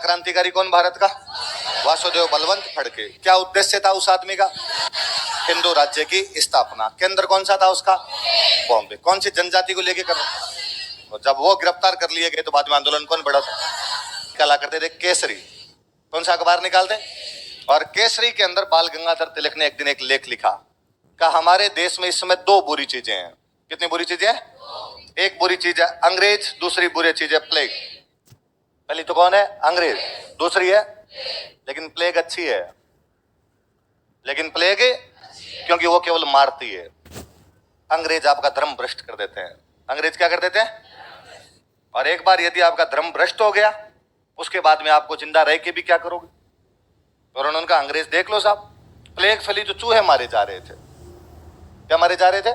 क्रांतिकारी कौन भारत का? वासुदेव बलवंत फड़के। क्या उद्देश्य था उस आदमी का? हिंदू राज्य की स्थापना। केंद्र कौन सा था उसका? बॉम्बे। कौन सी जनजाति को लेके कर रहा? और जब वो गिरफ्तार कर लिए गए तो बाद में आंदोलन कौन बढ़ा था? निकाला करते थे केसरी। कौन सा अखबार निकालते? और केसरी के अंदर बाल गंगाधर तिलक ने एक दिन एक लेख लिखा, कहा हमारे देश में इस समय दो बुरी चीजें हैं। कितनी बुरी चीजें हैं? एक बुरी चीज है अंग्रेज, दूसरी बुरी चीज है प्लेग। पहली तो कौन है? अंग्रेज। दूसरी है, लेकिन प्लेग अच्छी है। लेकिन प्लेग क्योंकि वो केवल मारती है। अंग्रेज आपका धर्म भ्रष्ट कर देते हैं। अंग्रेज क्या कर देते हैं? और एक बार यदि आपका धर्म भ्रष्ट हो गया, उसके बाद में आपको जिंदा रह के भी क्या करोगे? और उन्होंने कहा अंग्रेज देख लो साहब, प्लेग फैली तो चूहे मारे जा रहे थे। क्या मारे जा रहे थे?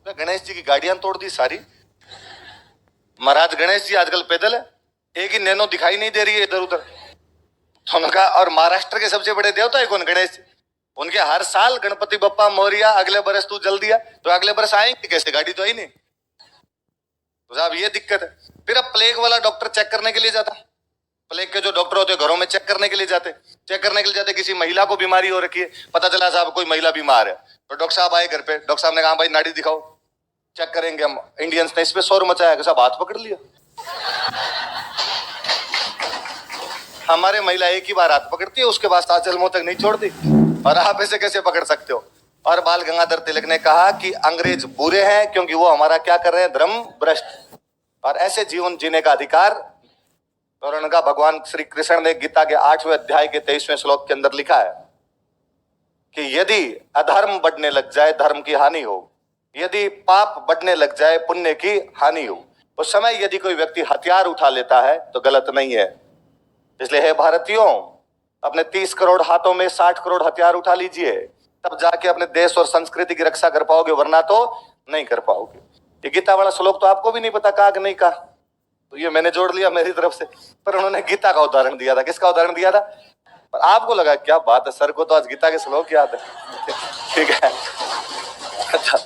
तो गणेश जी की गाड़ियां तोड़ दी सारी। महाराज गणेश जी आजकल पैदल है, एक ही नैनो दिखाई नहीं दे रही है इधर उधर। तो उन्होंने कहा और महाराष्ट्र के सबसे बड़े देवता है कौन? गणेश जी। उनके हर साल गणपति बप्पा मोरिया, अगले बरस तू जल दिया, तो अगले बरस आएंगे कैसे? गाड़ी तो आई नहीं। तो साहब ये दिक्कत है। फिर अब प्लेग वाला डॉक्टर चेक करने के लिए जाता। प्लेग के जो डॉक्टर होते घरों में चेक करने के लिए जाते। किसी महिला को बीमारी हो रखी है, पता चला साहब कोई महिला बीमार है, तो डॉक्टर साहब आए घर पे। डॉक्टर साहब ने कहा भाई नाड़ी दिखाओ, चेक करेंगे हम। इंडियंस ने इस पे शोर मचाया, साहब हाथ पकड़ लिया। हमारे महिला एक ही बार हाथ पकड़ती है, उसके बाद सात जन्मों तक नहीं छोड़ती, और आप ऐसे कैसे पकड़ सकते हो? और बाल गंगाधर तिलक ने कहा कि अंग्रेज बुरे हैं क्योंकि वो हमारा क्या कर रहे हैं? धर्म भ्रष्ट, और ऐसे जीवन जीने का अधिकार। और उनका भगवान श्री कृष्ण ने गीता के 8वें अध्याय के 23वें श्लोक के अंदर लिखा है कि यदि अधर्म बढ़ने लग जाए धर्म की हानि हो, यदि पाप बढ़ने लग जाए पुण्य की हानि हो। उस समय यदि कोई व्यक्ति हथियार उठा लेता है तो गलत नहीं है। इसलिए है भारतीयों, अपने 30 करोड़ हाथों में 60 करोड़ हथियार उठा लीजिए, तब जाके अपने देश और संस्कृति की रक्षा कर पाओगे, वरना तो नहीं कर पाओगे। ये गीता वाला श्लोक तो आपको भी नहीं पता कहा कि नहीं कहा, तो ये मैंने जोड़ लिया मेरी तरफ से। पर उन्होंने गीता का उदाहरण दिया था। किसका उदाहरण दिया था? पर आपको लगा क्या बात है, सर को तो आज गीता के श्लोक याद है। ठीक है, अच्छा।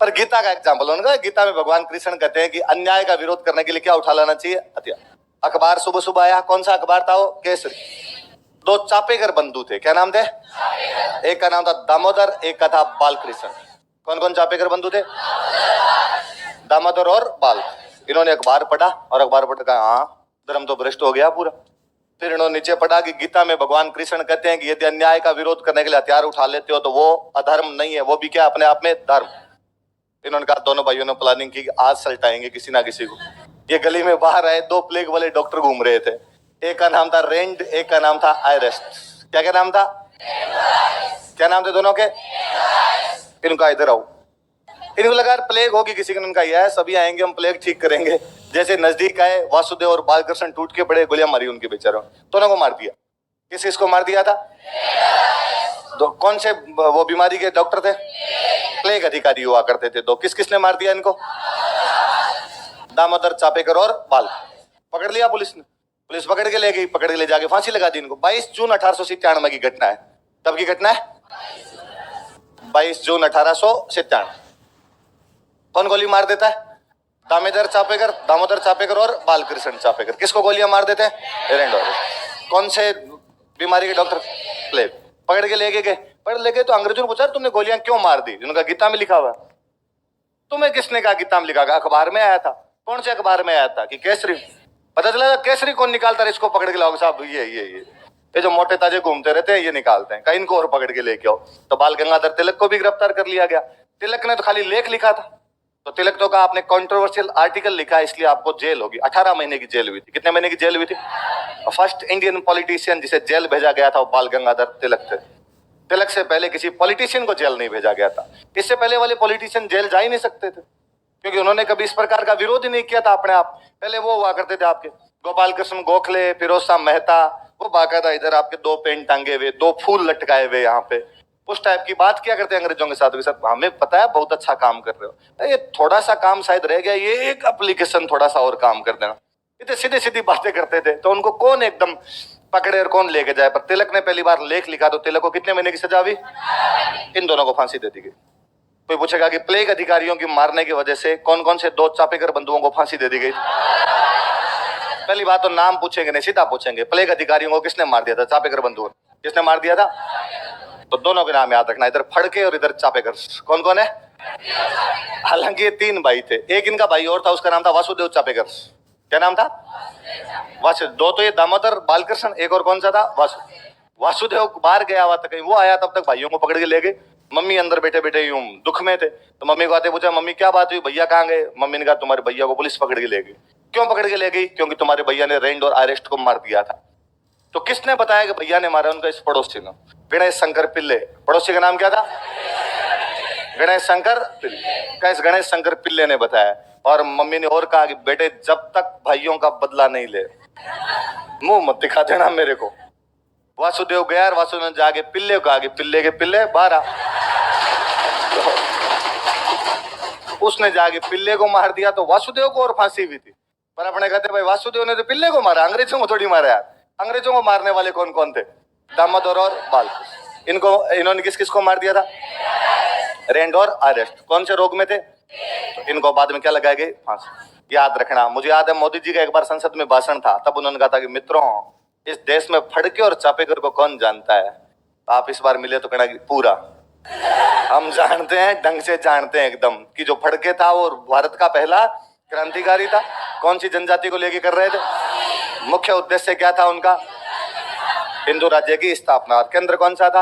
पर गीता का एग्जाम्पल उनका, गीता में भगवान कृष्ण कहते हैं कि अन्याय का विरोध करने के लिए क्या उठा लाना चाहिए? हथियार। अखबार सुबह सुबह आया, कौन सा अखबार था वो? केसरी। दो चापेकर बंधु थे, क्या नाम थे? एक का नाम था दामोदर, एक का था बालकृष्ण। कौन कौन चापेकर बंधु थे? दामोदर और बाल। इन्होंने अखबार पढ़ा और अखबार पढ़ कर हाँ धर्म तो भ्रष्ट हो गया पूरा। फिर इन्होंने नीचे पढ़ा कि गीता में भगवान कृष्ण कहते हैं कि यदि अन्याय का विरोध करने के लिए हथियार उठा लेते हो तो वो अधर्म नहीं है, वो भी क्या अपने आप में धर्म। इन्होंने कहा, दोनों भाइयों ने प्लानिंग की आज सलटाएंगे किसी ना किसी को। ये गली में बाहर आए, दो प्लेग वाले डॉक्टर घूम रहे थे। एक का नाम था रेंड, एक का नाम था आयरेस्ट। क्या क्या नाम था? क्या नाम थे दोनों के? इनका इधर आओ। इनको लगा प्लेग होगी किसी का, इनका यह सभी आएंगे हम प्लेग ठीक करेंगे। जैसे नजदीक आए, वासुदेव और बालकृष्ण टूट के पड़े, गोलियां मारी उनके बेचारों, दोनों को मार दिया। किसको मार दिया था? कौन से वो बीमारी के डॉक्टर थे? प्लेग अधिकारी हुआ करते थे दो। किसने मार दिया इनको? दामोदर चापेकर और बाल। पकड़ लिया पुलिस ने, पुलिस पकड़ के ले गई, पकड़ के ले जाके फांसी लगा दी इनको। 22 जून 1897 की घटना है। तब की घटना है 22 जून 1897। कौन गोली मार देता है? दामोदर चापेकर और बालकृष्ण चापेकर। किसको गोलियां मार देते हैं? कौन से बीमारी के डॉक्टर? प्लेग। पकड़ के ले गए। पकड़ ले गए तो अंग्रेजों ने पूछा तुमने गोलियां क्यों मार दी? उन्होंने कहा गीता में लिखा हुआ। तुम्हें किसने कहा गीता में लिखा? अखबार में आया था। कौन से अखबार में आया था? कि केसरी। पता चला केसरी कौन निकालता है? इसको पकड़ के लाओगे साहब, ये जो मोटे ताजे घूमते रहते हैं ये निकालते हैं, कहीं इनको और पकड़ के लेके आओ। तो बाल गंगाधर तिलक को भी गिरफ्तार कर लिया गया। तिलक ने तो खाली लेख लिखा था, तो तिलक तो का आपने कंट्रोवर्शियल आर्टिकल लिखा, इसलिए आपको जेल होगी। 18 महीने की जेल हुई थी। कितने महीने की जेल हुई थी? फर्स्ट इंडियन पॉलिटिशियन जिसे जेल भेजा गया था वो बाल गंगाधर तिलक थे। तिलक से पहले किसी पॉलिटिशियन को जेल नहीं भेजा गया था। इससे पहले वाले पॉलिटिशियन जेल जा ही नहीं सकते थे, क्योंकि उन्होंने कभी इस प्रकार का विरोध ही नहीं किया था अपने आप। पहले वो हुआ करते थे आपके गोपाल कृष्ण गोखले, फिरोज शाह मेहता, वो बाकायदा इधर आपके 2 पेन टांगे हुए, 2 फूल लटकाए हुए यहाँ पे, उस टाइप की बात किया करते अंग्रेजों के साथ। सर हमें पता है बहुत अच्छा काम कर रहे हो, ये थोड़ा सा काम शायद रह गया, ये एक एप्लीकेशन थोड़ा सा और काम कर देना। इतने सीधी सीधी बातें करते थे, तो उनको कौन एकदम पकड़े और कौन लेके जाए। पर तिलक ने पहली बार लेख लिखा तो तिलक को कितने महीने की सजा हुई? इन दोनों को फांसी दे दी गई। कोई पूछेगा कि प्लेग अधिकारियों की मारने की वजह से कौन कौन से 2 चापेकर बंधुओं को फांसी दे दी गई? पहली बात तो नाम पूछेंगे नहीं, सीधा पूछेंगे प्लेग अधिकारियों को किसने मार दिया था? चापेकर बंधुओं ने। किसने मार दिया था? तो दोनों के नाम याद रखना, इधर फड़के और इधर चापेकर। कौन कौन है? हालांकि ये 3 भाई थे, एक इनका भाई और था, उसका नाम था वासुदेव चापेकर। क्या नाम था? वासुदेव। 2 तो ये दामोदर बालकृष्ण, एक और कौन सा था? वासुदेव बाहर गया हुआ था कहीं, वो आया तब तक भाइयों को पकड़ के ले गए। मम्मी अंदर बैठे बैठे यूं दुख में थे, तो मम्मी को आते पूछा, मम्मी क्या बात हुई, भैया कहाँ गए? मम्मी ने कहा तुम्हारे भैया को पुलिस पकड़ के ले गई। क्यों पकड़ के ले गई? क्योंकि तुम्हारे भैया ने रेंड और अरेस्ट को मार दिया था। तो किसने बताया कि भैया ने मारा? उनका इस पड़ोसी ने, गणेश शंकर पिल्ले। पड़ोसी का नाम क्या था? गणेश शंकर पिल्ले। का इस गणेश शंकर पिल्ले ने बताया। और मम्मी ने और कहा कि बेटे जब तक भाइयों का बदला नहीं ले, मुंह मत दिखा देना मेरे को। वासुदेव गया और वासुदेव ने जाके पिल्ले को आगे, पिल्ले के पिल्ले 12। उसने जाके पिल्ले को मार दिया, तो वासुदेव को और फांसी हुई थी। पर अपने कहते भाई वासुदेव ने तो पिल्ले को मारा, अंग्रेजों को थोड़ी मारा यार। अंग्रेजों को मारने वाले कौन कौन थे? दामोदर और बालकृष्ण। इन्होंने किस किस को मार दिया था? रेंड और अरेस्ट। कौन से रोग में थे? तो इनको बाद में क्या लगाए गए? फांसी। याद रखना, मुझे याद है मोदी जी का एक बार संसद में भाषण था, तब उन्होंने कहा था कि मित्रों इस देश में फड़के और चापेकर को कौन जानता है? आप इस बार मिले तो कहना कि पूरा हम जानते हैं, ढंग से जानते हैं एकदम, कि जो फड़के था वो भारत का पहला क्रांतिकारी था। कौन सी जनजाति को लेके कर रहे थे? मुख्य उद्देश्य क्या था उनका? हिंदू राज्य की स्थापना। केंद्र कौन सा था?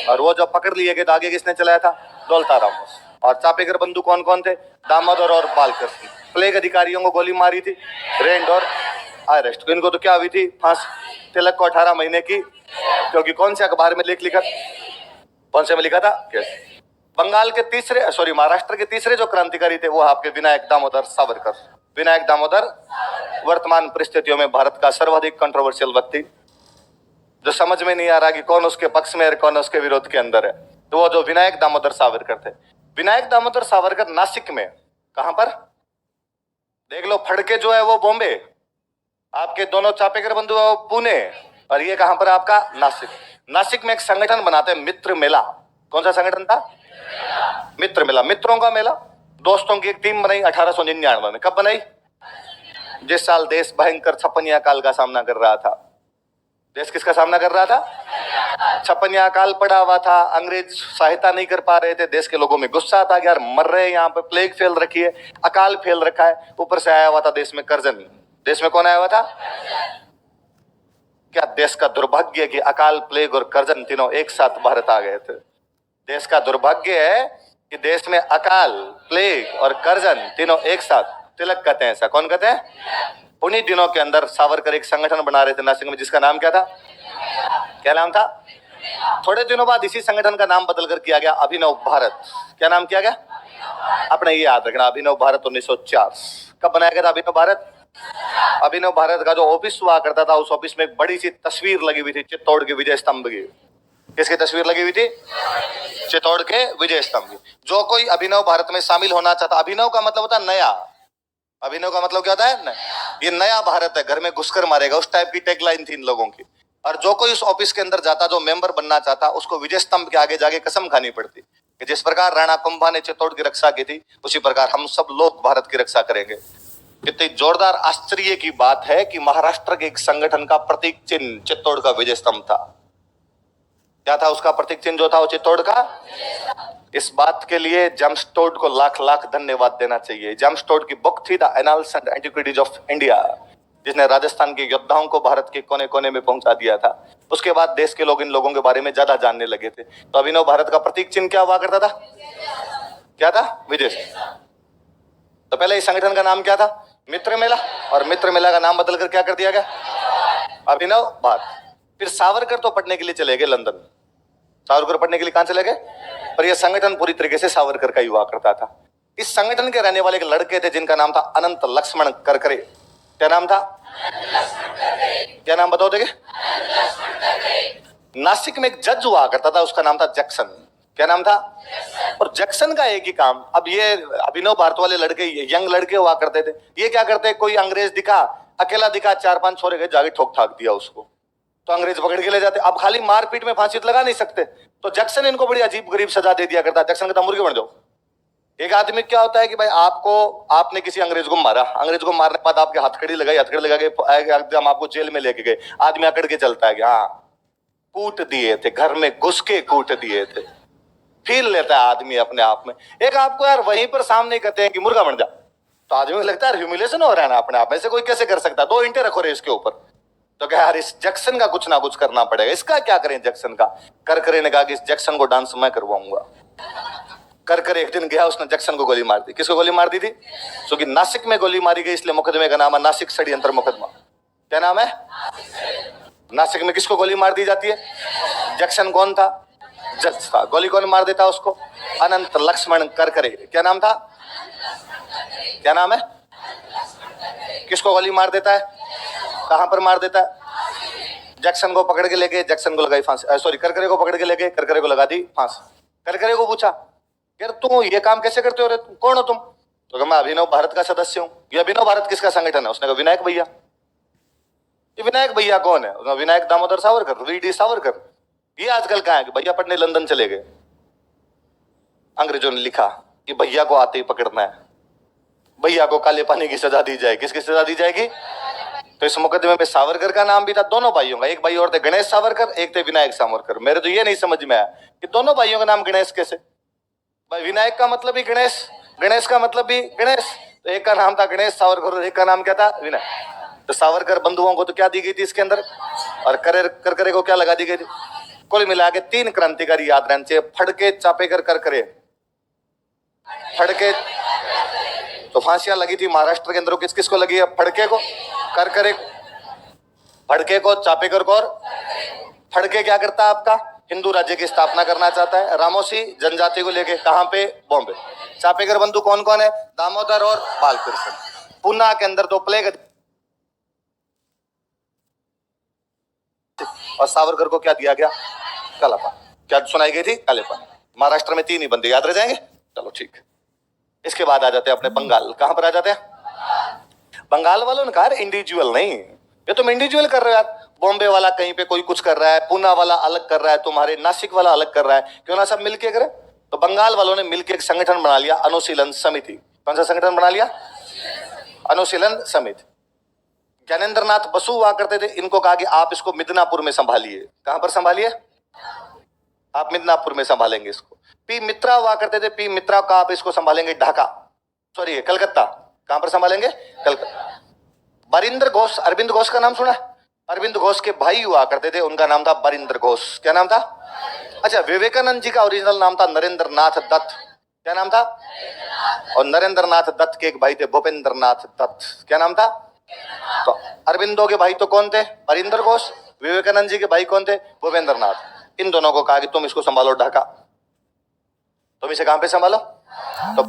और वो जो पकड़ लिए गए तो आगे किसने चलाया था? दौलताराम। और चापेकर बंधु कौन कौन थे? दामोदर और बालकृष्ण। प्लेग अधिकारियों को गोली मारी थी, रेंड और अरेस्ट। इनको तो क्या हुई थी? फांसी। तिलक को 18 महीने की, क्योंकि कौन से अखबार में लेख लिखा? कौन से में लिखा था? बंगाल के महाराष्ट्र के तीसरे जो क्रांतिकारी थे वो आपके विनायक दामोदर सावरकर। विनायक दामोदर वर्तमान परिस्थितियों में भारत का सर्वाधिक कंट्रोवर्शियल व्यक्ति, जो समझ में नहीं आ रहा कि कौन उसके पक्ष में है कौन उसके विरोध के अंदर है, तो वो जो विनायक दामोदर सावरकर थे। विनायक दामोदर सावरकर नासिक में, कहां पर? देख लो, फड़के जो है वो बॉम्बे, आपके दोनों चापेकर बंधु है वो पुणे, और ये कहां पर? आपका नासिक। नासिक में एक संगठन बनाते हैं, मित्र मेला। कौन सा संगठन था? मित्र मेला। मित्रों का मेला। दोस्तों की एक टीम बनाई 1899 में। कब बनाई? जिस साल देश भयंकर छप्पनिया काल का सामना कर रहा था। देश किसका सामना कर रहा था? छप्पनिया काल पड़ा हुआ था, अंग्रेज सहायता नहीं कर पा रहे थे, देश के लोगों में गुस्सा था कि यार मर रहे हैं, यहाँ पे प्लेग फैल रखी है, अकाल फैल रखा है। ऊपर से आया हुआ था देश में कर्जन। देश में कौन आया हुआ था? क्या देश का दुर्भाग्य है कि अकाल, प्लेग और कर्जन तीनों एक साथ भारत आ गए थे। देश का दुर्भाग्य है कि देश में अकाल, प्लेग और कर्जन तीनों एक साथ। तिलक कहते हैं ऐसा। कौन कहते हैं? उन्हीं दिनों के अंदर सावरकर एक संगठन बना रहे थे नासिक में, जिसका नाम क्या था? क्या नाम था? थोड़े दिनों बाद इसी संगठन का नाम बदलकर किया गया अभिनव भारत। क्या नाम किया गया? अपने ये याद रखना, अभिनव भारत 1904। कब बनाया गया था अभिनव भारत? अभिनव भारत का जो ऑफिस हुआ करता था, उस ऑफिस में एक बड़ी सी तस्वीर लगी हुई थी चित्तौड़ के विजय स्तंभ की। किसकी तस्वीर लगी हुई थी? चित्तौड़ के विजय स्तंभ की। जो कोई अभिनव भारत में शामिल होना चाहता, अभिनव का मतलब होता है नया। अभिनव का मतलब क्या होता है? ये नया भारत है, घर में घुसकर मारेगा, उस टाइप की टैगलाइन थी इन लोगों की। और जो कोई उस ऑफिस के अंदर जाता, जो मेंबर बनना चाहता, उसको विजय स्तंभ के आगे जाके कसम खानी पड़ती कि जिस प्रकार राणा कुंभा ने चित्तौड़ की रक्षा की थी, उसी प्रकार हम सब लोग भारत की रक्षा करेंगे। कितनी जोरदार आश्चर्य की बात है कि महाराष्ट्र के एक संगठन का प्रतीक चिन्ह चित्तौड़ का विजय स्तंभ था। क्या था उसका प्रतीक चिन्ह जो था? वो चित्तौड़ का। इस बात के लिए जेम्स टोड को लाख लाख धन्यवाद देना चाहिए। जेम्स टोड की बुक थी the annals and antiquities of India, जिसने राजस्थान के योद्धाओं को भारत के कोने कोने में पहुंचा दिया था। उसके बाद देश के लोग इन लोगों के बारे में ज्यादा जानने लगे थे। तो अभिनव भारत का प्रतीक चिन्ह क्या हुआ करता था? क्या था? विजय। तो पहले इस संगठन का नाम क्या था? मित्र मेला। और मित्र मेला का नाम बदलकर क्या कर दिया गया? अभिनव भारत। फिर सावरकर तो पढ़ने के लिए चले गए लंदन। सावरकर पढ़ने के लिए कहां चले गए? पर यह संगठन पूरी तरीके से सावरकर का ही हुआ करता था। इस संगठन के रहने वाले एक लड़के थे जिनका नाम था अनंत लक्ष्मण करकरे। क्या नाम था? क्या नाम बताओ देखे? नासिक में एक जज हुआ करता था, उसका नाम था जैक्सन। क्या नाम था? और जैक्सन का एक ही काम, अब ये अभिनव भारत वाले लड़के यंग लड़के हुआ करते थे, ये क्या करते, कोई अंग्रेज दिखा, अकेला दिखा, 4-5 छोरे गए, जाके ठोक ठाक दिया उसको, तो अंग्रेज पकड़ के ले जाते। अब खाली मारपीट में फांसी लगा नहीं सकते, तो जैक्सन इनको बड़ी अजीब गरीब सजा दे दिया करता। जैक्सन कहता मुर्गे बन जाओ, एक आदमी क्या होता है कि भाई आपने किसी अंग्रेज को मारा, अंग्रेज को मारने के बाद आपके हथकड़ी लगाई, हथकड़ी लगा के एकदम आपको जेल में लेके गए, आदमी अकड़ के चलता है कि हाँ कूट दिए थे, घर में घुस के कूट दिए थे, फील लेता है आदमी अपने आप में। एक आपको यार वहीं पर सामने कहते हैं कि मुर्गा बन जा, तो आदमी को लगता है ह्यूमिलेशन हो रहा है ना अपने आप में, ऐसे कोई कैसे कर सकता है, 2 ईंटें रखो रे इसके ऊपर। तो क्या यार इस जैक्सन का कुछ ना कुछ करना पड़ेगा, इसका क्या करें जैक्सन का। करकरे ने कहा कि इस जैक्सन को डांस मैं करवाऊंगा। करकर एक दिन गया, उसने जैक्सन को गोली मार दी। किसको गोली मार दी थी? क्योंकि नासिक में गोली मारी गई, इसलिए मुकदमे का नाम है नासिक षड्यंत्र मुकदमा। क्या नाम है? नासिक में किसको गोली मार दी जाती है? जैक्सन कौन था? जज था। गोली कौन मार देता उसको? अनंत लक्ष्मण करकरे। क्या नाम था? क्या नाम है? किसको गोली मार देता है? कहां पर मार देता है? जैक्सन को पकड़ के लेके जैक्सन को लगाई फांसी, सॉरी करकरे को पकड़ के लेके करकरे को लगा दी फांसी। करकरे को पूछा यार तुम ये काम कैसे करते हो रे, तुम कौन हो तुम? तो कहा मैं अभिनव भारत का सदस्य हूं। ये अभिनव भारत किसका संगठन है? उसने कहा विनायक भैया। ये विनायक भैया कौन है? विनायक दामोदर सावरकर, वीडी सावरकर। ये आजकल कहां है? कि भैया पढ़ने लंदन चले गए। अंग्रेजों ने लिखा कि भैया को आते ही पकड़ना है, भैया को काले पानी की सजा दी जाए। किसकी सजा दी जाएगी? तो इस मुकदमे में सावरकर का नाम भी था, दोनों भाइयों का। एक भाई और थे गणेश सावरकर, एक थे विनायक सावरकर। मेरे तो ये नहीं समझ में आया कि दोनों भाइयों का नाम गणेश कैसे? भाई विनायक का मतलब भी गणेश, गणेश का मतलब भी गणेश। तो एक का नाम था गणेश सावरकर और एक का नाम क्या था? विनायक। तो सावरकर बंधुओं को तो क्या दी गई थी इसके अंदर, और करकरे को क्या लगा दी गई थी? कुल मिला के 3 क्रांतिकारी याद रहने चाहिए, फड़के, चापेकर, करकरे। फड़के तो फांसियां लगी थी महाराष्ट्र के अंदर, किस किस को लगी है? फड़के को, करकरे को, फड़के को, चापेकर को। और फड़के क्या करता है आपका? हिंदू राज्य की स्थापना करना चाहता है, रामोसी जनजाति को लेके। कहां पे? बॉम्बे। चापेकर बंधु कौन कौन है? दामोदर और बालकृष्ण। पूना के अंदर 2 प्लेग, और सावरकर को क्या दिया गया? कालापान। क्या सुनाई गई थी? कालेपान। महाराष्ट्र में 3 ही बंदे याद रह जाएंगे। चलो ठीक। इसके बाद आ जाते हैं अपने बंगाल। कहां पर आ जाते हैं? बंगाल वालों ने कहा इंडिविजुअल नहीं, ये तुम इंडिविजुअल कर रहे हो यार। बॉम्बे वाला कहीं पे कोई कुछ कर रहा है, पूना वाला अलग कर रहा है, तुम्हारे नासिक वाला अलग कर रहा है, क्यों ना सब मिलके करें? तो बंगाल वालों ने मिलकर एक संगठन बना लिया, अनुशीलन समिति। कौन सा संगठन बना लिया? अनुशीलन समिति। ज्ञानेंद्र नाथ बसु हुआ करते थे, इनको कहा कि आप इसको मिदनापुर में संभालिए। कहां पर संभालिए? आप मिदनापुर में संभालेंगे इसको। पी मित्रा हुआ करते थे, पी मित्रा का आप इसको संभालेंगे ढाका, सॉरी कलकत्ता। कहां पर संभालेंगे? कलकत्ता। बरिंदर घोष, अरविंद घोष का नाम सुना? अरविंद घोष के भाई हुआ करते थे, उनका नाम था बरिंदर घोष। क्या नाम था? अच्छा, विवेकानंद जी का ओरिजिनल नाम था नरेंद्र नाथ दत्त। क्या नाम था? और नरेंद्र नाथ दत्त के एक भाई थे भूपेंद्र नाथ दत्त। क्या नाम था? तो अरविंदो के भाई तो कौन थे? बरिंदर घोष। विवेकानंद जी के भाई कौन थे? भूपेंद्र नाथ। इन दोनों को कहा कि तुम इसको संभालो ढाका। तुम इसे कहां पे संभालो? तो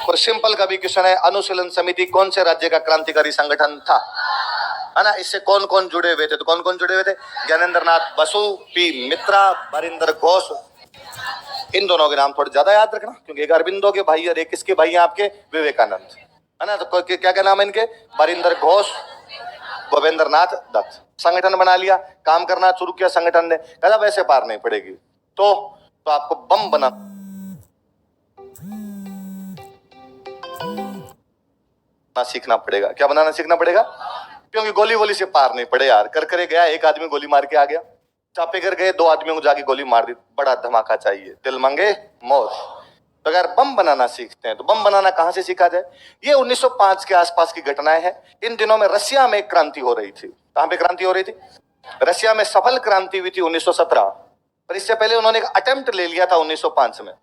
और सिंपल का भी क्वेश्चन है, अनुशीलन समिति कौन से राज्य का क्रांतिकारी संगठन था? है ना? इससे कौन कौन जुड़े हुए थे? तो कौन कौन जुड़े हुए थे? ज्ञानेंद्र नाथ बसु, पी मित्रा, बरिंदर घोष। इन दोनों के नाम थोड़े ज्यादा याद रखना, क्योंकि एक अरविंदो के भाई और एक किसके भाई हैं आपके? विवेकानंद। है ना? तो क्या क्या नाम है इनके? बरिंदर घोष, भूपेंद्र नाथ दत्त। संगठन बना लिया, काम करना शुरू किया संगठन ने। कहा वैसे पार नहीं पड़ेगी, तो आपको बम बनाना सीखना पड़ेगा। क्या बनाना सीखना पड़ेगा? क्योंकि गोली वोली से पार नहीं पड़े यार। करकरे गया, एक आदमी गोली मार के आ गया। चापेकर गए, 2 आदमियों को जाके गोली मार दी। बड़ा धमाका चाहिए, दिल मांगे मौत। तो अगर बम बनाना सीखते हैं तो बम बनाना कहां से सीखा जाए? ये 1905 के आसपास की घटनाएं हैं। इन दिनों में रसिया में एक क्रांति हो रही थी। कहां पे क्रांति हो रही थी? रसिया में सफल क्रांति हुई थी 1917, पर इससे पहले उन्होंने एक अटेम्प्ट ले लिया था 1905 में।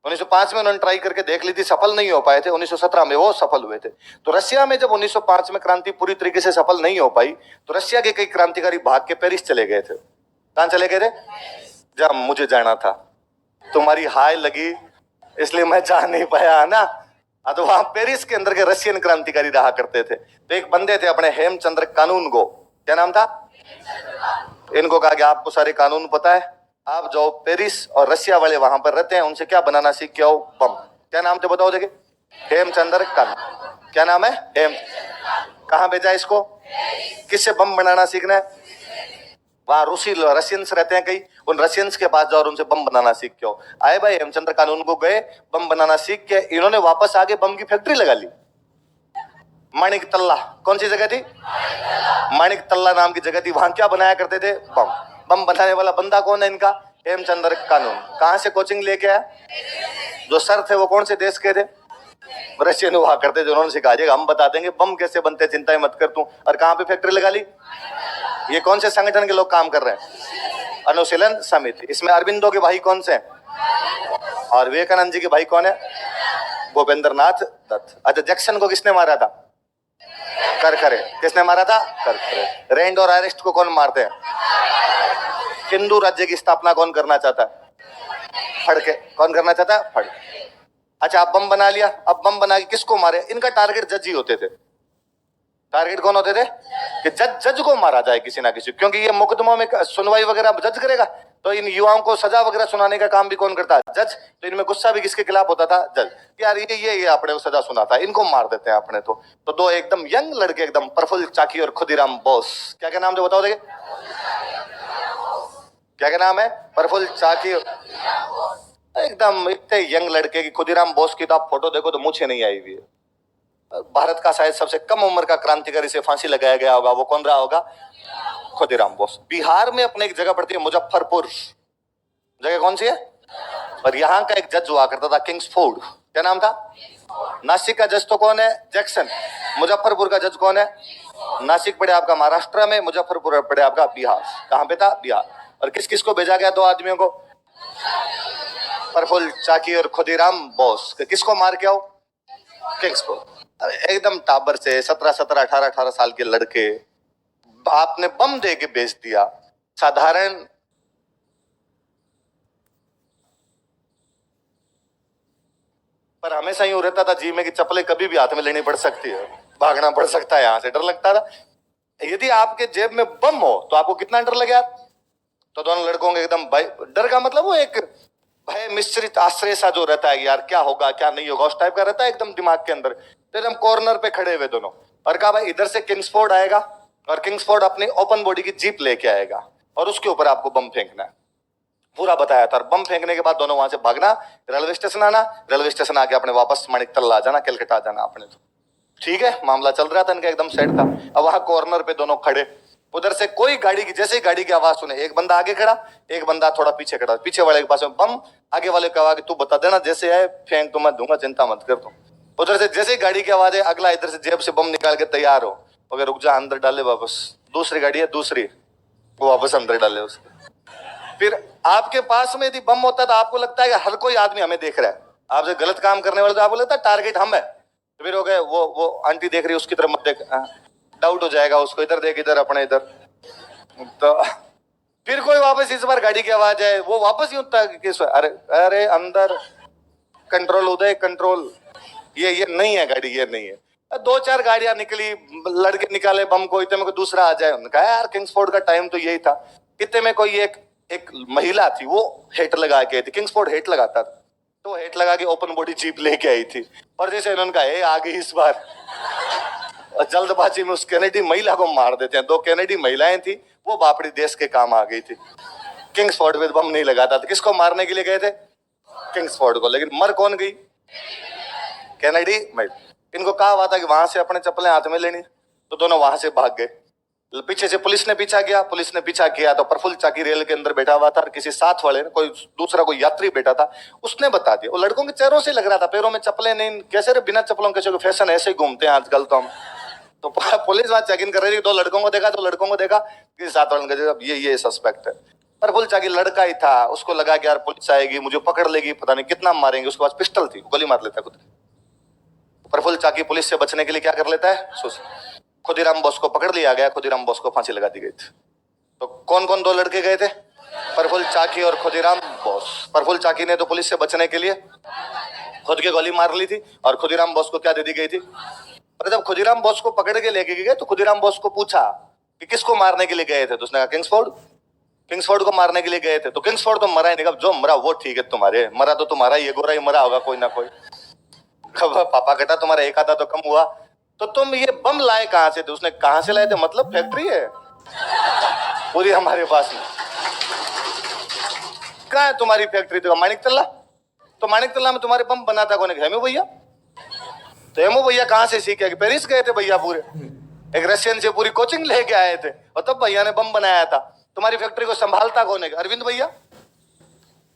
1905 में उन्होंने ट्राई करके देख ली थी, सफल नहीं हो पाए थे। 1917 में वो सफल हुए थे। तो रसिया में जब 1905 में क्रांति पूरी तरीके से सफल नहीं हो पाई, तो रसिया के कई क्रांतिकारी भाग के पेरिस चले गए थे। कहां चले गए थे? जब मुझे जाना था, तुम्हारी हाय लगी इसलिए मैं जा नहीं पाया, है ना? तो वहां पेरिस के अंदर के रशियन क्रांतिकारी रहा करते थे। तो एक बंदे थे अपने हेमचंद्र कानून गो। क्या नाम था? इनको कहा कि आपको सारे कानून पता है, आप जाओ पेरिस और रसिया वाले वहां पर रहते हैं, उनसे क्या बनाना सीख के आओ? बम। क्या नाम थे बताओ? देखिए, हेमचंद्र कानून। क्या नाम है? हेम। कहां भेजा इसको? किससे बम बनाना सीखना है? वहां रूसी रशियंस रहते हैं कई, उन रशियंस के पास जाओ और उनसे बम बनाना सीख के आओ। आए भाई हेमचंद्र कानून को गए, बम बनाना सीख के इन्होंने वापस आके बम की फैक्ट्री लगा ली। माणिक तल्ला, कौन सी जगह थी? माणिक तल्ला नाम की जगह थी। वहां क्या बनाया करते थे? बम। बम बनाने वाला बंदा कौन है इनका? हेमचंद्र कानून। कहां से कोचिंग लेके आया? जो सर थे वो कौन से देश के थे? रशियन हुआ करते थे। उन्होंने सिखा दिया हम बता देंगे बम कैसे बनते हैं, चिंता ही मत कर तू। और कहां पे फैक्ट्री लगा ली? ये कौन से संगठन के लोग काम कर रहे हैं? अनुशीलन समिति। इसमें अरविंदो के भाई कौन से हैं? और विवेकानंद जी के भाई कौन है? भूपेंद्र नाथ दत्त। अच्छा, जैक्सन को किसने मारा था? करकरे। किसने मारा था? करकरे। रेंड और अरेस्ट को कौन मारते हैं? हिंदू राज्य की स्थापना कौन करना चाहता है? फड़के। कौन करना चाहता है? फड़के। अच्छा, आप बम बना लिया, अब बम बना के किसको मारे? इनका टारगेट जज ही होते थे। टारगेट कौन होते थे? कि जज को मारा जाए किसी ना किसी, क्योंकि ये मुकदमों में सुनवाई वगैरह जज करेगा, तो इन युवाओं को सजा वगैरह सुनाने का काम भी कौन करता है? जज। तो इनमें गुस्सा भी किसके खिलाफ होता था? जज। यार ये अपने को सजा सुनाता है, इनको मार देते हैं अपने। तो दो एकदम यंग लड़के, एकदम प्रफुल्ल चाकी और खुदीराम बोस। क्या क्या नाम थे बताओ? देखिए क्या क्या नाम है? प्रफुल्ल चाकी। एकदम इतने यंग लड़के की, खुदीराम बोस की तो आप फोटो देखो तो मुझे नहीं आई हुई है। भारत का शायद सबसे कम उम्र का क्रांतिकारी से फांसी लगाया गया होगा, वो कौन रहा होगा? खुदीराम बोस। बिहार में अपने एक जगह पड़ती है मुजफ्फरपुर, जगह कौन सी है? और यहाँ का एक जज हुआ करता था किंग्सफोर्ड। क्या नाम था? नासिक का जज तो कौन है? जैक्सन। मुजफ्फरपुर का जज कौन है? नासिक पड़े आपका महाराष्ट्र में, मुजफ्फरपुर पड़े आपका बिहार। कहां पे था? बिहार। और किस किस को भेजा गया? दो आदमियों को, प्रफुल्ल चाकी और खुदीराम बोस। किसको मार के आओ? किंग्सफोर्ड। एकदम टाबर से 17-17, 18-18 साल के लड़के आपने बम दे के बेच दिया। साधारण पर हमेशा यूं रहता था जी में कि चप्पलें कभी भी हाथ में लेनी पड़ सकती है, भागना पड़ सकता है, यहां से डर लगता था। यदि आपके जेब में बम हो तो आपको कितना डर लगे? तो दोनों लड़कों के एकदम भय, डर का मतलब वो एक भय मिश्रित आश्रय सा जो रहता है, यार क्या होगा क्या नहीं होगा, उस टाइप का रहता है एकदम दिमाग के अंदर। तो एकदम कॉर्नर पे खड़े हुए दोनों, और कहा भाई इधर से किंग्सफोर्ड आएगा और किंग्सफोर्ड अपनी ओपन बॉडी की जीप लेके आएगा और उसके ऊपर आपको बम फेंकना है। पूरा बताया था। और बम फेंकने के बाद दोनों वहां से भागना, रेलवे स्टेशन आना, रेलवे स्टेशन आके अपने वापस माणिक तल्ला आ जाना, कलकत्ता आ जाना अपने। तो ठीक है, मामला चल रहा था इनका, एकदम सेट था। अब वहां कॉर्नर पे दोनों खड़े, उधर से कोई गाड़ी की, जैसे ही गाड़ी की आवाज सुने, एक बंदा आगे खड़ा, एक बंदा थोड़ा पीछे खड़ा। पीछे वाले के पास में बम, आगे वाले को आवाज, तू बता देना जैसे है, फेंक तो मैं दूंगा, चिंता मत कर तू। उधर से जैसे ही गाड़ी की आवाज है, अगला इधर से जेब से बम निकाल के तैयार हो, अगर रुक जा, अंदर डाले वापस। दूसरी गाड़ी है, दूसरी, वो वापस अंदर डाले उसको। फिर आपके पास में यदि बम होता है तो आपको लगता है कि हर कोई आदमी हमें देख रहा है, आपसे गलत काम करने वाले, तो आपको लगता है टारगेट हम है। तो फिर हो गए, वो आंटी देख रही है उसकी तरफ मत देख, डाउट हो जाएगा उसको, इधर देख, इधर अपने इधर। तो फिर कोई वापस, इस बार गाड़ी की आवाज है, वो वापस ही उठता है कि अरे अरे अंदर, कंट्रोल उदय, कंट्रोल, ये नहीं है गाड़ी, ये नहीं है। दो चार गाड़ियां निकली, लड़के निकाले बम को, इतने में कोई दूसरा आ जाए। उन्होंने कहा यार किंग्सफोर्ड का टाइम तो यही था। इतने में कोई एक महिला थी, वो हेट लगा के आई थी, किंग्सफोर्ड हेट लगाता था, तो हेट लगा के ओपन बॉडी जीप लेके आई थी। और जैसे उन्होंने कहा आ गई इस बार, और जल्दबाजी में उस कैनेडी महिला को मार देते हैं। दो कैनेडी महिलाएं थी, वो बापड़ी देश के काम आ गई थी। किंग्सफोर्ड पे बम नहीं लगाता था। किसको मारने के लिए गए थे? किंग्सफोर्ड को। लेकिन मर कौन गई? कैनेडी महिला। इनको कहा हुआ था कि वहां से अपने चप्पलें हाथ में लेनी, तो दोनों वहां से भाग गए। पीछे से पुलिस ने पीछा किया, पुलिस ने पीछा किया तो प्रफुल्ल चाकी रेल के अंदर बैठा हुआ था, और किसी साथ वाले ने, कोई दूसरा कोई यात्री बैठा था, उसने बता दिया। वो लड़कों के चेहरों से लग रहा था, पैरों में चप्पलें नहीं, कैसे रे बिना चप्पलों कैसे, फैशन ऐसे ही घूमते हैं आजकल तो हम। तो पुलिस वहां चेक इन कर रही थी, दो लड़कों को देखा, किसी साथ वाले ने कहा ये सस्पेक्ट है। प्रफुल्ल चाकी लड़का ही था, उसको लगा कि यार पुलिस आएगी, मुझे पकड़ लेगी, पता नहीं कितना मारेंगे। उसके पास पिस्टल थी, गोली मार लेता खुद। प्रफुल्ल चाकी पुलिस से बचने के लिए क्या कर लेता है? खुदीराम बोस को पकड़ लिया गया, खुदीराम बोस को फांसी लगा दी गई थी। तो कौन कौन दो लड़के गए थे? प्रफुल्ल चाकी और खुदीराम बोस। प्रफुल्ल चाकी ने तो पुलिस से बचने के लिए खुद की गोली मार ली थी, और खुदीराम बोस को क्या दे दी गई थी? और जब खुदीराम बोस को पकड़ के लेके गए तो खुदीराम बोस को पूछा कि किसको मारने के लिए गए थे, तो उसने कहा किंग्सफोर्ड। किंग्सफोर्ड को मारने के लिए गए थे। तो किंग्सफोर्ड तो मरा ही नहीं, जो मरा वो ठीक है, तुम्हारे मरा तो तुम्हारा, ये गोरा ही मरा होगा कोई ना कोई, पापा कहता तुम्हारा एक आधा तो कम हुआ। तो तुम ये बम लाए कहां से थे? उसने कहां से लाए थे मतलब फैक्ट्री है। पूरी हमारे पास में। कहाँ है तुम्हारी फैक्ट्री? तो मानिक तल्ला। तो मानिक तल्ला में तुम्हारे बम बनाता कौन है? हेमू भैया। तो हेमू भैया कहाँ से सीखे? पेरिस गए थे भैया पूरे, एक रशियन से पूरी कोचिंग लेके आए थे और तब भैया ने बम बनाया था। तुम्हारी फैक्ट्री को संभालता कौन है? अरविंद भैया,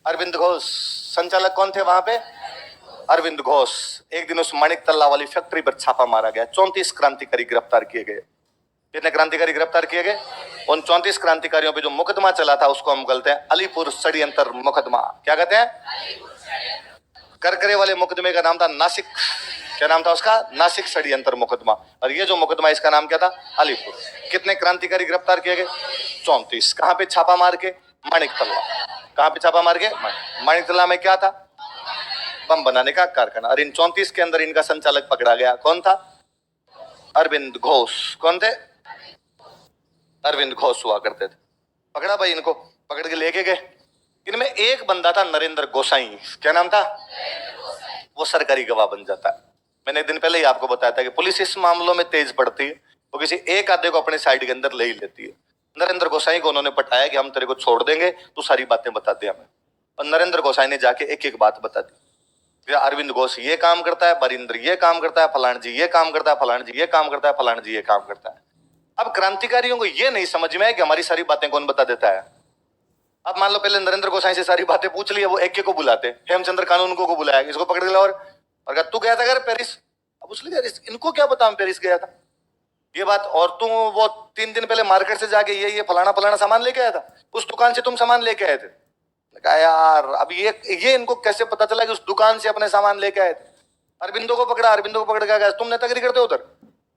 अरविंद घोष। संचालक कौन थे वहां पे? अरविंद घोष। एक दिन उस मानिक तल्ला वाली फैक्ट्री पर छापा मारा गया, 34 क्रांतिकारी गिरफ्तार किए गए। कितने क्रांतिकारी गिरफ्तार किए गए? उन 34 क्रांतिकारियों पे जो मुकदमा चला था उसको हम कहते हैं अलीपुर षड्यंत्र मुकदमा। क्या कहते हैं? करकरे वाले मुकदमे का नाम था नासिक। क्या नाम था उसका? नासिक षड्यंत्र मुकदमा। और ये जो मुकदमा इसका नाम क्या था? अलीपुर। कितने क्रांतिकारी गिरफ्तार किए गए? 34। कहां पे छापा मार के? मानिक तल्ला। कहां पे छापा मार के? मानिक तल्ला में क्या था? बम बनाने का कारखाना। और इन 34 के अंदर इनका संचालक पकड़ा गया। कौन था? अरविंद घोष। कौन थे? अरविंद घोष हुआ करते थे। पकड़ा भाई इनको, पकड़ के लेके गए। इनमें एक बंदा था नरेंद्र गोसाई। क्या नाम था? वो सरकारी गवाह बन जाता है। मैंने एक दिन पहले ही आपको बताया था कि पुलिस इस मामलों में तेज पड़ती है, वो किसी एक आधे को अपने साइड के अंदर ले ही लेती है। नरेंद्र गोसाई को उन्होंने पटाया कि हम तेरे को छोड़ देंगे, तू सारी बातें बता दे हमें। और नरेंद्र गोसाई ने जाके एक एक बात बता दी। अरविंद घोष ये काम करता है, बरिंद्र ये काम करता है, फलान जी ये काम करता है, फलान जी ये काम करता है, फलान जी ये काम करता है। अब क्रांतिकारियों को ये नहीं समझ में है कि हमारी सारी बातें कौन बता देता है। अब मान लो पहले नरेंद्र गोसाई से सारी बातें पूछ ली, वो एक एक को बुलाते, हेमचंद्र कानून को बुलाया, इसको पकड़ के और कहा तू गया था घर पेरिस? अब उसने कहा इनको क्या पता हम पेरिस गया था ये बात। और तू वो 3 दिन पहले मार्केट से जाके ये फलाना फलाना सामान लेके आया था, उस दुकान से तुम सामान लेके आए थे। कहा यार अब ये इनको कैसे पता चला कि उस दुकान से अपने सामान लेके आए थे। अरविंदो को पकड़ा, अरविंदो को पकड़ के तुम नेतागिरी करते हो उधर,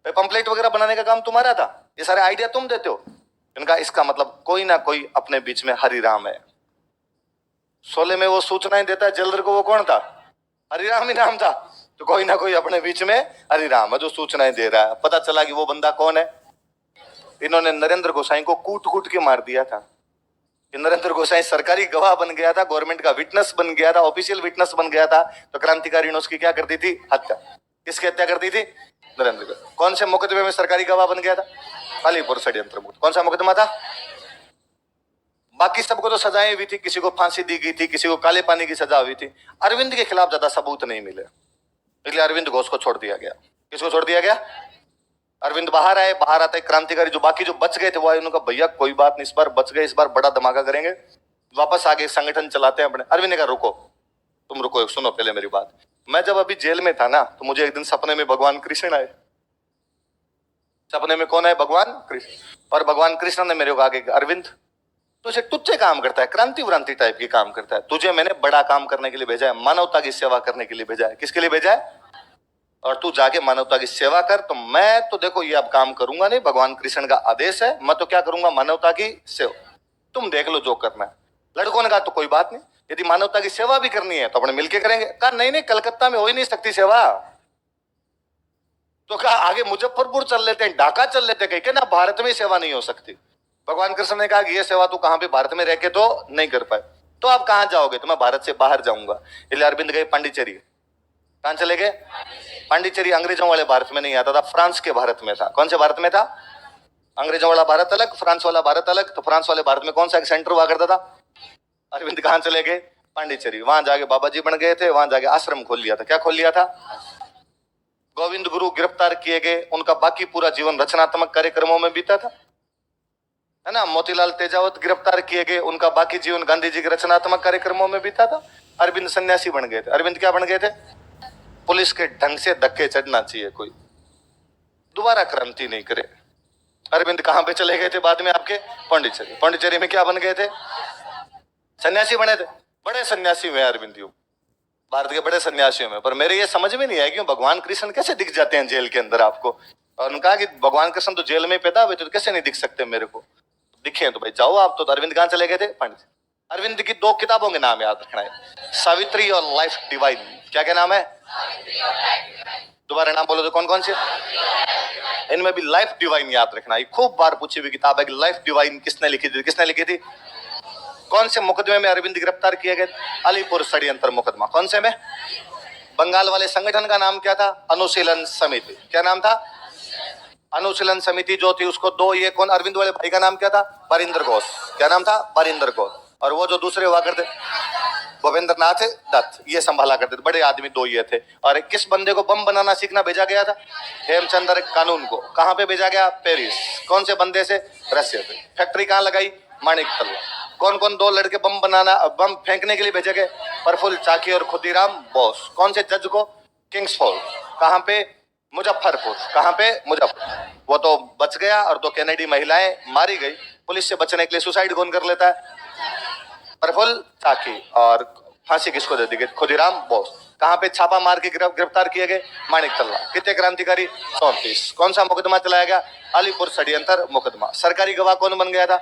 पंपलेट वगैरह बनाने का काम तुम्हारा था, ये सारे आइडिया तुम देते हो। इनका इसका मतलब कोई ना कोई अपने बीच में हरिराम है। शोले में वो सूचनाएं देता है जेलर को, वो कौन था? हरिराम ही नाम था। तो कोई ना कोई अपने बीच में हरिराम है जो सूचनाएं दे रहा है। पता चला कि वो बंदा कौन है? इन्होंने नरेंद्र गोसाई को कूट कूट के मार दिया था। नरेंद्र गोसाई सरकारी गवाह बन गया था, गवर्नमेंट का विटनेस बन गया था, ऑफिशियल विटनेस बन गया था। तो क्रांतिकारी ने उसकी क्या कर दी थी? हत्या। किसकी हत्या कर दी थी? नरेंद्र गोसाई। कौन से मुकदमे में सरकारी गवाह बन गया था? अलीपुर षड्यंत्र मुकदमा। कौन सा मुकदमा था? बाकी सबको तो सजाएं हुई थी, किसी को फांसी दी गई थी, किसी को काले पानी की सजा हुई थी। अरविंद के खिलाफ ज्यादा सबूत नहीं मिले, इसलिए अरविंद घोष को छोड़ दिया गया। किसको छोड़ दिया गया? अरविंद बाहर आए, बाहर आते क्रांतिकारी जो बाकी जो बच गए थे वो आए, उन्होंने कहा भैया कोई बात नहीं, इस बार बच गए, इस बार बड़ा धमाका करेंगे, वापस आगे संगठन चलाते हैं अपने। अरविंद ने कहा रुको, तुम रुको, सुनो पहले मेरी बात। मैं जब अभी जेल में था ना, तो मुझे एक दिन सपने में भगवान कृष्ण आए। सपने में कौन है? भगवान कृष्ण। और भगवान कृष्ण ने मेरे को आगे, अरविंद तुझे तुच्छ काम करता है, क्रांति व्रांति टाइप की काम करता है, तुझे मैंने बड़ा काम करने के लिए भेजा है, मानवता की सेवा करने के लिए भेजा है। किसके लिए भेजा है? और तू जाके मानवता की सेवा कर। तो मैं तो देखो ये अब काम करूंगा नहीं, भगवान कृष्ण का आदेश है, मैं तो क्या करूंगा? मानवता की सेवा। तुम देख लो जो करना है। लड़कों ने कहा तो कोई बात नहीं, यदि मानवता की सेवा भी करनी है तो अपने मिलके करेंगे। कहा नहीं नहीं, कलकत्ता में हो ही नहीं सकती सेवा। तो कहा आगे मुजफ्फरपुर चल लेते हैं, ढाका चल लेते, कहीं ना भारत में सेवा नहीं हो सकती। भगवान कृष्ण ने कहा कि ये सेवा तू कहां पे भारत में रह के तो नहीं कर पाए, तो आप कहां जाओगे? तो मैं भारत से बाहर जाऊंगा। इसलिए अरविंद गए पांडिचेरी। कहां चले गए? पांडिचेरी। अंग्रेजों वाले भारत में नहीं आता था, फ्रांस के भारत में था। कौन से भारत में था? अंग्रेजों वाला भारत अलग, फ्रांस वाला भारत अलग। तो फ्रांस वाले भारत में कौन सा एक सेंटर हुआ करता था? अरविंद कहां चले गए? पांडिचेरी। वहां जाके बाबा जी बन गए थे, वहां जाके आश्रम खोल लिया था। क्या खोल लिया था? गोविंद गुरु गिरफ्तार किए गए, उनका बाकी पूरा जीवन रचनात्मक कार्यक्रमों में बीता था, है ना। मोतीलाल तेजावत गिरफ्तार किए गए, उनका बाकी जीवन गांधी जी के रचनात्मक कार्यक्रमों में बीता था। अरविंद सन्यासी बन गए थे। अरविंद क्या बन गए थे? पुलिस के ढंग से धक्के चढ़ना चाहिए, कोई दोबारा क्रांति नहीं करे। अरविंद कहां पे चले गए थे बाद में? आपके पांडिचेरी। पांडिचेरी में क्या बन गए थे? सन्यासी बने थे। बड़े सन्यासी हुए अरविंद, भारत के बड़े सन्यासियों में। पर मेरे ये समझ में नहीं आया क्यों भगवान कृष्ण कैसे दिख जाते हैं जेल के अंदर आपको। और उन्होंने कहा कि भगवान कृष्ण तो जेल में पैदा हुए थे, तो कैसे नहीं दिख सकते मेरे को? दिखे तो भाई जाओ आप। तो अरविंद कहां चले गए थे? पांडिचेरी। अरविंद की 2 किताबों के नाम याद रखना है, सावित्री और लाइफ डिवाइन। क्या क्या नाम है? दोबारा नाम बोलो तो कौन कौन से? इनमें भी लाइफ डिवाइन याद रखना। ये खूब बार पूछी हुई किताब है कि लाइफ डिवाइन किसने लिखी थी? किसने लिखी थी? कौन से मुकदमे में अरविंद गिरफ्तार किए गए? अलीपुर षड्यंत्र मुकदमा। कौन से में? बंगाल वाले संगठन का नाम क्या था? अनुशीलन समिति। क्या नाम था? अनुशीलन समिति जो थी उसको दो, ये कौन, अरविंद वाले भाई का नाम क्या था, बरिंदर घोष, क्या नाम था, बरिंदर घोष। और वो जो दूसरे हुआ करते भूपेंद्र नाथ दत्त, ये संभाला करते थे, बड़े आदमी दो ये थे। और किस बंदे को बम बनाना सीखना भेजा गया था, हेमचंद्र कानून को। कहां पे भेजा गया, पेरिस। कौन से बंदे से, रसिया से। फैक्ट्री कहां लगाई, माणिक तलवा। कौन कौन दो लड़के बम बनाना, बम फेंकने के लिए भेजे गए, प्रफुल्ल चाकी और खुदीराम बोस। कौन से जज को, किंग्सफोर्ड। कहां पे, मुजफ्फरपुर। कहां पे, मुजफ्फर। वो तो बच गया और दो कैनेडी महिलाएं मारी गई। पुलिस से बचने के लिए सुसाइड कौन कर लेता है, प्रफुल्ल चाकी। और फांसी किसको दे दी गई, खुदीराम बोस। कहां पे छापा मार के गिरफ्तार किए गए, माणिक तलवा। कितने क्रांतिकारी, 34। कौन सा मुकदमा चलाया गया, अलीपुर षड्यंत्र मुकदमा। सरकारी गवाह कौन बन गया था,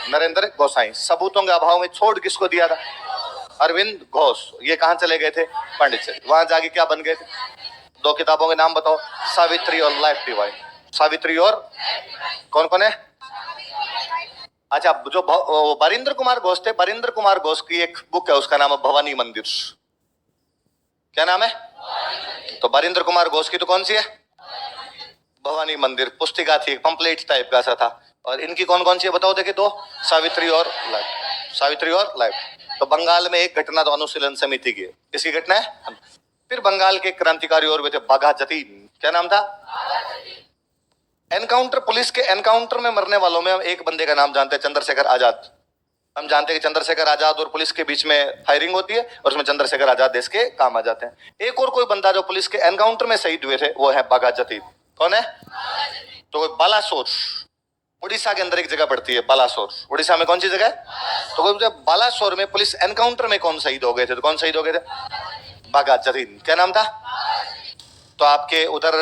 नरेंद्र गोसाई। सबूतों के अभाव में छोड़ किसको दिया था, अरविंद घोष। ये कहां चले गए थे, पांडिचेरी। वहां जाके क्या बन गए थे, दो किताबों के नाम बताओ, सावित्री और लाइफ डिवाइन। सावित्री और कौन कौन है, अच्छा जो बरिंदर कुमार घोष थे, बरिंदर कुमार घोष की एक बुक है, उसका नाम है भवानी मंदिर। क्या नाम है, तो बरिंदर कुमार घोष की तो कौन सी है, भवानी मंदिर। पुस्तिका थी, पंपलेट टाइप का सा था। और इनकी कौन कौन सी है बताओ, देखे दो, सावित्री और लाइफ। सावित्री और लाइफ। तो बंगाल में एक घटना तो अनुशीलन समिति की है, किसकी घटना है। फिर बंगाल के क्रांतिकारी और वे थे बाघा जतीन। क्या नाम था, एनकाउंटर, पुलिस के एनकाउंटर में मरने वालों में हम एक बंदे का नाम जानते हैं, चंद्रशेखर आजाद। हम जानते हैं कि चंद्रशेखर आजाद और पुलिस के बीच में फायरिंग होती है और उसमें चंद्रशेखर आजाद देश के काम आ जाते हैं। एक और कोई बंदा जो पुलिस के एनकाउंटर में शहीद हुए थे वो है बाघा जतीन। कौन है, तो बालासोर, उड़ीसा के अंदर एक जगह पड़ती है बालासोर। उड़ीसा में कौन सी जगह है, तो बालासोर में पुलिस एनकाउंटर में कौन शहीद हो गए थे, तो कौन शहीद हो गए थे, बाघा जतीन। क्या नाम था, तो आपके उधर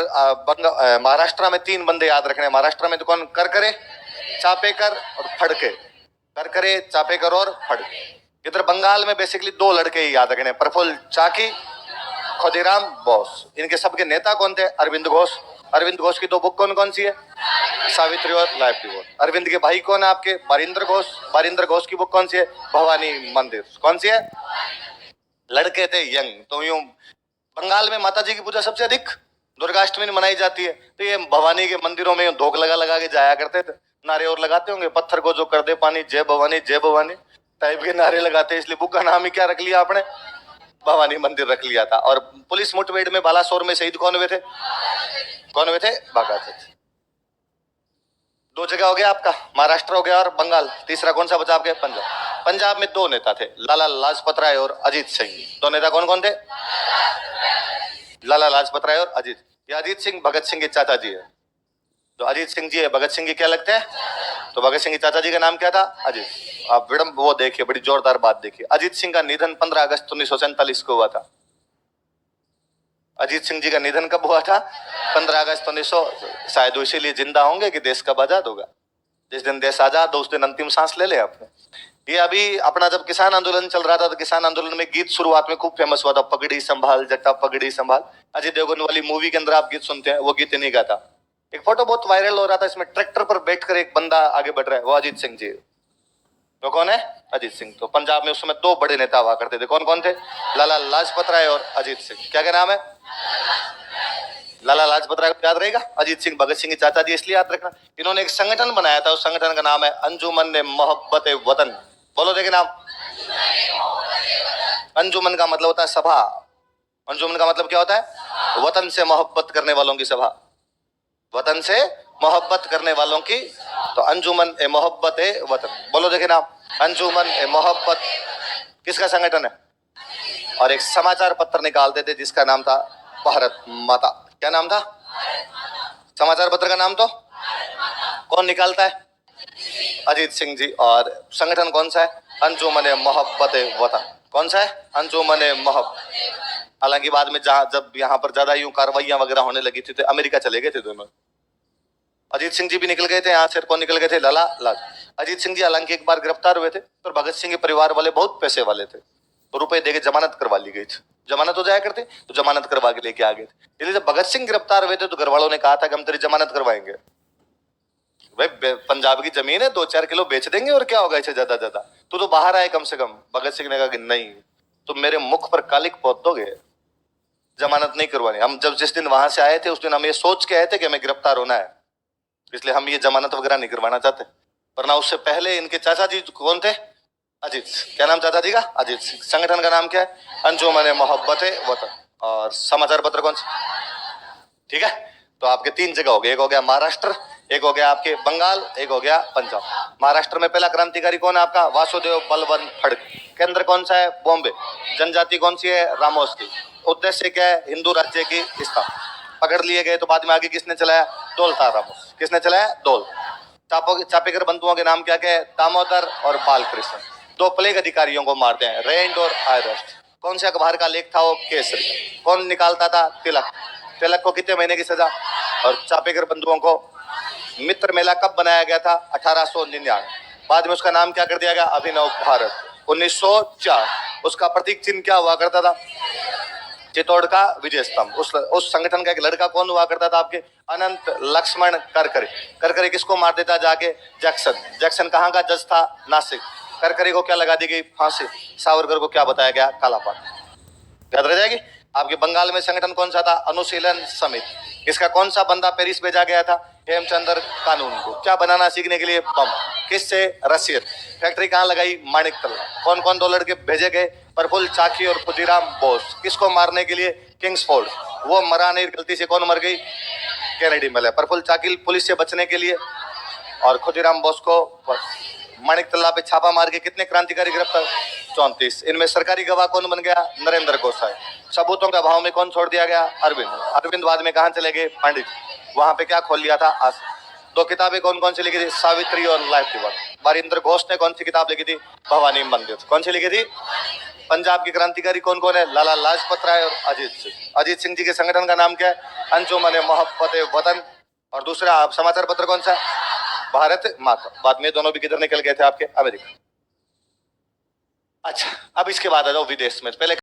महाराष्ट्र में तीन बंदे याद रखने। महाराष्ट्र में तो कौन, करकरे, चापेकर और फड़के। करकरे, चापेकर और फड़के। इधर बंगाल में बेसिकली दो लड़के ही याद रखने, प्रफुल्ल चाकी, खुदीराम बोस। इनके सबके नेता कौन थे, अरविंद घोष। अरविंद घोष की दो बुक कौन कौन सी है, सावित्री और लाइफ डिवोर्स। अरविंद के भाई कौन है आपके, बरिंदर घोष। बरिंदर घोष की बुक कौन सी है, भवानी मंदिर। कौन सी है, लड़के थे यंग। तो यूं बंगाल में माता जी की पूजा सबसे अधिक दुर्गाष्टमी में मनाई जाती है। तो ये भवानी के मंदिरों में धोख लगा लगा के जाया करते थे। नारे और लगाते होंगे, पत्थर को जो कर दे पानी, जय भवानी टाइप के नारे लगाते, इसलिए बुक का नाम ही क्या रख लिया आपने, भवानी मंदिर रख लिया था। और पुलिस मुठभेड़ में बालासोर में शहीद कौन हुए थे, कौन हुए थे, बाघा जतीन। दो जगह हो गया आपका, महाराष्ट्र हो गया और बंगाल। तीसरा कौन सा बचा आपके, पंजाब। पंजाब में दो नेता थे, लाला लाजपत राय और अजीत सिंह। दो नेता कौन कौन थे, लाला लाजपत राय और अजीत। ये अजीत सिंह भगत सिंह के चाचा जी है। जो अजीत सिंह जी है, भगत सिंह के क्या लगते हैं, तो भगत सिंह के चाचा जी का नाम क्या था, अजीत। आप विडम्ब वो देखिए, बड़ी जोरदार बात देखिए। अजीत सिंह का निधन 15 अगस्त 1947 को हुआ था। अजीत सिंह जी का निधन कब हुआ था, 15 अगस्त 1900। शायद इसीलिए जिंदा होंगे कि देश कब आजाद होगा। जिस दिन देश आजाद हो उस दिन अंतिम सांस ले ले आपने। ये अभी अपना जब किसान आंदोलन चल रहा था तो किसान आंदोलन में गीत शुरुआत में खूब फेमस हुआ था, पगड़ी संभाल जट्टा पगड़ी संभाल। अजय देवगन वाली मूवी के अंदर आप गीत सुनते हैं, वो गीत नहीं गाता। एक फोटो बहुत वायरल हो रहा था, इसमें ट्रैक्टर पर बैठकर एक बंदा आगे बढ़ रहा है, वो अजीत सिंह जी। तो कौन है, अजीत सिंह। तो पंजाब में उस समय दो बड़े नेता हुआ करते थे, कौन कौन थे, लाला लाजपत राय और अजीत सिंह। क्या क्या नाम है, लाला लाजपत राय को याद रहेगा, अजीत सिंह भगत सिंह के चाचा जी इसलिए याद रखना। इन्होंने एक संगठन बनाया था, उस संगठन का नाम है अंजुमन मोहब्बत वतन। बोलो देखे नाम, अंजुमन का मतलब होता है सभा। अंजुमन का मतलब क्या होता है, वतन से मोहब्बत करने वालों की सभा, वतन से मोहब्बत करने वालों की। तो अंजुमन ए मोहब्बत ए वतन। बोलो देखे नाम, अंजुमन ए मोहब्बत किसका संगठन है। और एक समाचार पत्र निकालते थे जिसका नाम था भारत माता। क्या नाम था, समाचार पत्र का नाम तो कौन निकालता है, अजीत सिंह जी। और संगठन कौन सा है, अंजुमन मोहब्बत वतन। कौन सा है, अंजुमन मोहब्बत। हालांकि बाद में जब यहाँ पर ज्यादा यूं कार्रवाइयां वगैरह होने लगी थी तो अमेरिका चले गए थे दोनों। अजीत सिंह जी भी निकल गए थे यहाँ से, कौन निकल गए थे, लाला लाज। अजीत सिंह जी हालांकि एक बार गिरफ्तार हुए थे, पर भगत सिंह के परिवार वाले बहुत पैसे वाले थे, तो रुपए देके जमानत करवा ली गई थी। जमानत हो जाया करते तो जमानत करवा के लेके आ गए थे। इसलिए जब भगत सिंह गिरफ्तार हुए थे तो घर वालों ने कहा था कि हम तेरी जमानत करवाएंगे। भाई पंजाब की जमीन है, 2-4 किलो बेच देंगे और क्या होगा इसे, ज्यादा ज्यादा तू तो बाहर आए कम से कम। भगत सिंह ने कहा कि नहीं, तुम मेरे मुख पर कालिक पोत दोगे, जमानत नहीं करवानी। हम जब जिस दिन वहां से आए थे उस दिन हम ये सोच के आए थे कि हमें गिरफ्तार होना है, इसलिए हम ये जमानत वगैरह नहीं करवाना चाहते। वरना उससे पहले इनके चाचा जी कौन थे? अजीत सिंह। क्या नाम चाचा जी का? अजीत सिंह। संगठन का नाम क्या है? अंजुमन मोहब्बत वतन। और समाचार पत्र कौन सा? ठीक है, तो आपके 3 जगह हो गए, एक हो गया महाराष्ट्र, एक हो गया आपके बंगाल, एक हो गया पंजाब। महाराष्ट्र में पहला क्रांतिकारी कौन है आपका? वासुदेव बलवंत फड़के। केंद्र कौन सा है? बॉम्बे। जनजाति कौन सी है? रामोस की। उद्देश्य क्या है? हिंदू राज्य की स्थापना। पकड़ लिए गए तो बाद में आगे किसने चलाया? डोल था रामोस। किसने चलाया? डोल। चापेकर बंधुओं के नाम क्या क्या है? दामोदर और बालकृष्ण। 2 प्लेग अधिकारियों को मारते हैं, रेंड और आयरस्ट। कौन से अखबार का लेख था वो? केसरी। कौन निकालता था? तिलक। तिलक को कितने महीने की सजा? और चापेकर बंधुओं को मित्र मेला कब बनाया गया था? 1899। बाद में उसका नाम क्या कर दिया गया? अभिनव भारत। 1904। उसका प्रतीक चिन्ह क्या हुआ करता था? चित्तौड़ का विजय स्तंभ। उस संगठन का एक लड़का कौन हुआ करता था आपके? अनंत लक्ष्मण करकरे। करकरे किसको मार देता जाके? जैक्सन। जैक्सन कहाँ का जज था? नासिक। करकरे को क्या लगा दी गई? फांसी। सावरकर को क्या बताया गया? काला पानी। याद रह जाएगी। आपके बंगाल में संगठन कौन सा था? अनुशीलन समिति। इसका कौन सा बंदा पेरिस भेजा गया था? हेमचंद्र कानून को। क्या बनाना सीखने के लिए? बम। किससे? रशियन। फैक्ट्री कहाँ लगाई? माणिकतला। कौन कौन 2 लड़के भेजे गए? प्रफुल्ल चाकी और खुदीराम बोस। किसको मारने के लिए? किंग्सफोर्ड। वो मरा नहीं, गलती से कौन मर गई? कैनेडी में। प्रफुल्ल चाकी पुलिस से बचने के लिए, और खुदीराम बोस को माणिकतला पे छापा मार के कितने क्रांतिकारी गिरफ्तार? 34। इनमें सरकारी गवाह कौन बन गया? नरेंद्र गोसाई। सबूतों के अभाव में कौन छोड़ दिया गया? अरविंद। अरविंद बाद में कहाँ चले गए? पंडित। वहां पे क्या खोल लिया था? 2 किताबें कौन कौन सी लिखी थी? सावित्री और लाइफ डिवोट। बारिंद्र घोष ने कौन सी किताब लिखी थी? भवानी मंदिर। कौन सी लिखी थी? पंजाब के क्रांतिकारी कौन कौन है? लाला लाजपत राय और अजीत सिंह। अजीत सिंह जी के संगठन का नाम क्या है? अंजुमन मोहब्बत वतन। और दूसरा समाचार पत्र कौन सा? भारत माता। बाद में दोनों भी किधर निकल गए थे? आपके अमेरिका। अच्छा, अब इसके बाद आ जाओ विदेश में। पहले